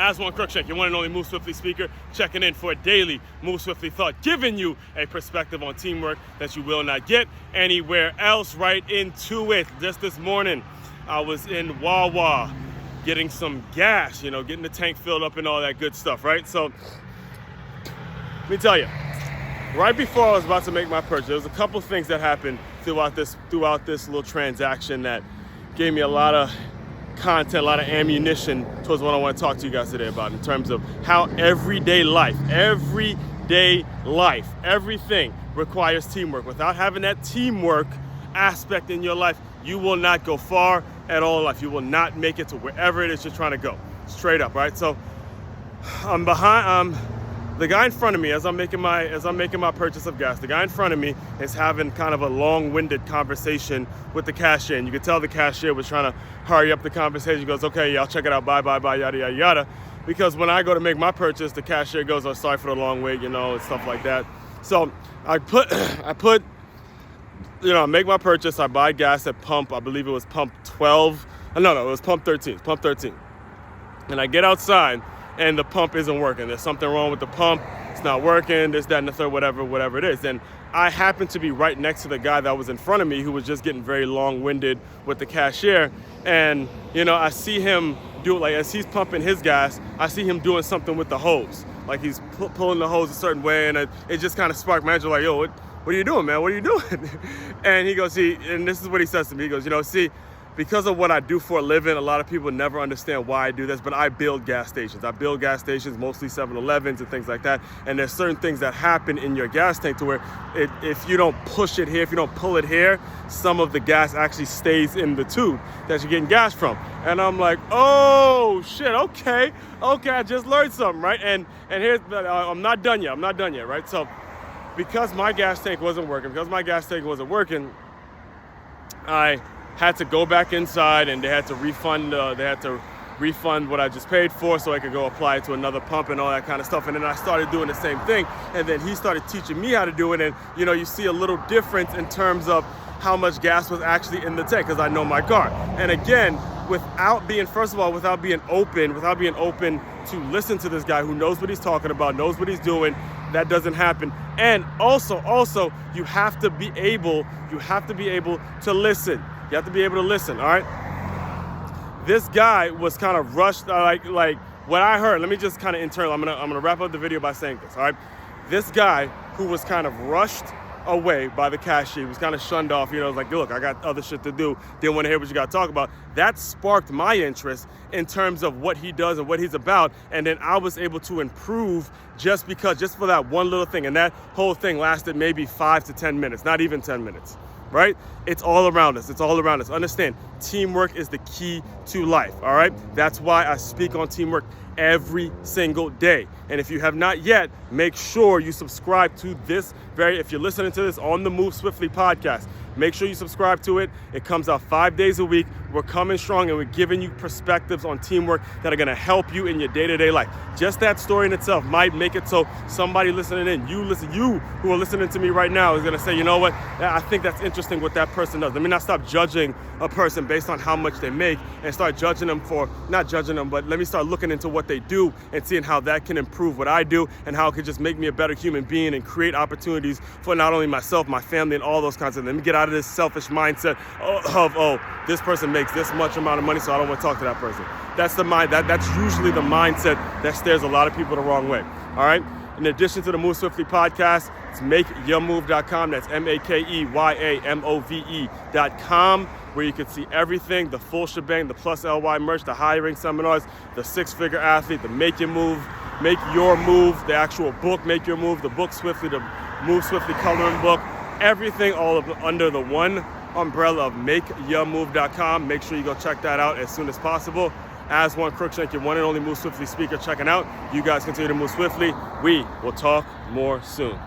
Aswand Cruickshank, your one and only Move Swiftly speaker, checking in for a daily Move Swiftly thought, giving you a perspective on teamwork that you will not get anywhere else. Right into it. Just this morning, I was in Wawa getting some gas, getting the tank filled up and all that good stuff, right? So, let me tell you, right before I was about to make my purchase, there was a couple things that happened throughout this little transaction that gave me a lot of content, a lot of ammunition towards what I want to talk to you guys today about in terms of how everyday life, everything requires teamwork. Without having that teamwork aspect in your life, you will not go far at all in life. You will not make it to wherever it is you're trying to go. Straight up, right? So I'm behind. The guy in front of me, as I'm making my purchase of gas, the guy in front of me is having kind of a long-winded conversation with the cashier, and you could tell the cashier was trying to hurry up the conversation. He goes, "Okay, yeah, I'll check it out. Bye, yada yada yada." Because when I go to make my purchase, the cashier goes, "Oh, sorry for the long wait," and stuff like that. So I make my purchase. I buy gas at pump. I believe it was pump 12. No, it was pump 13. Pump 13. And I get outside, and the pump isn't working. There's something wrong with the pump. It's not working, this, that, and the third, whatever it is. And I happen to be right next to the guy that was in front of me who was just getting very long-winded with the cashier. And, I see him do it, like, as he's pumping his gas, I see him doing something with the hose. Like, he's pulling the hose a certain way, and it just kind of sparked my interest, like, "Yo, what are you doing, man? What are you doing?" And he goes, and this is what he says to me. He goes, because of what I do for a living, a lot of people never understand why I do this, but I build gas stations. I build gas stations, mostly 7-Elevens and things like that. And there's certain things that happen in your gas tank to where if you don't push it here, if you don't pull it here, some of the gas actually stays in the tube that you're getting gas from. And I'm like, oh shit, okay, I just learned something, right? And here's, I'm not done yet, right? So because my gas tank wasn't working, I had to go back inside, and they had to refund what I just paid for so I could go apply it to another pump and all that kind of stuff. And then I started doing the same thing, and then he started teaching me how to do it. And you see a little difference in terms of how much gas was actually in the tank, because I know my car. And again, without being open to listen to this guy who knows what he's talking about, knows what he's doing, that doesn't happen. And also you have to be able to listen. You have to be able to listen, all right? This guy was kind of rushed, like what I heard. Let me just kind of I'm gonna wrap up the video by saying this, all right? This guy who was kind of rushed away by the cashier, was kind of shunned off, was like, "Look, I got other shit to do. Didn't want to hear what you got to talk about." That sparked my interest in terms of what he does and what he's about. And then I was able to improve just for that one little thing. And that whole thing lasted maybe 5 to 10 minutes, not even 10 minutes. Right? It's all around us. Understand, teamwork is the key to life, all right? That's why I speak on teamwork every single day. And if you have not yet, make sure you subscribe to if you're listening to this on the Move Swiftly podcast, make sure you subscribe to it. It comes out 5 days a week. We're coming strong, and we're giving you perspectives on teamwork that are going to help you in your day-to-day life. Just that story in itself might make it so somebody listening in, you who are listening to me right now, is going to say, "You know what? I think that's interesting what that person does." Let me not stop judging a person based on how much they make and start judging them but let me start looking into what they do and seeing how that can improve what I do and how it could just make me a better human being and create opportunities for not only myself, my family, and all those kinds of things. Let me get out of this selfish mindset of this person makes this much amount of money, so I don't want to talk to that person. That's that's usually the mindset that stares a lot of people the wrong way. All right. In addition to the Move Swiftly podcast, it's makeyourmove.com. That's MakeYamove.com, where you can see everything, the full shebang, the plus LY merch, the hiring seminars, the 6-figure athlete, the Make Your Move, the actual book, Make Your Move, the book Swiftly, the Move Swiftly coloring book, everything under the one umbrella of makeyourmove.com. Make sure you go check that out as soon as possible. Aswand Cruickshank, your one and only Move Swiftly speaker, checking out. You guys continue to move swiftly. We will talk more soon.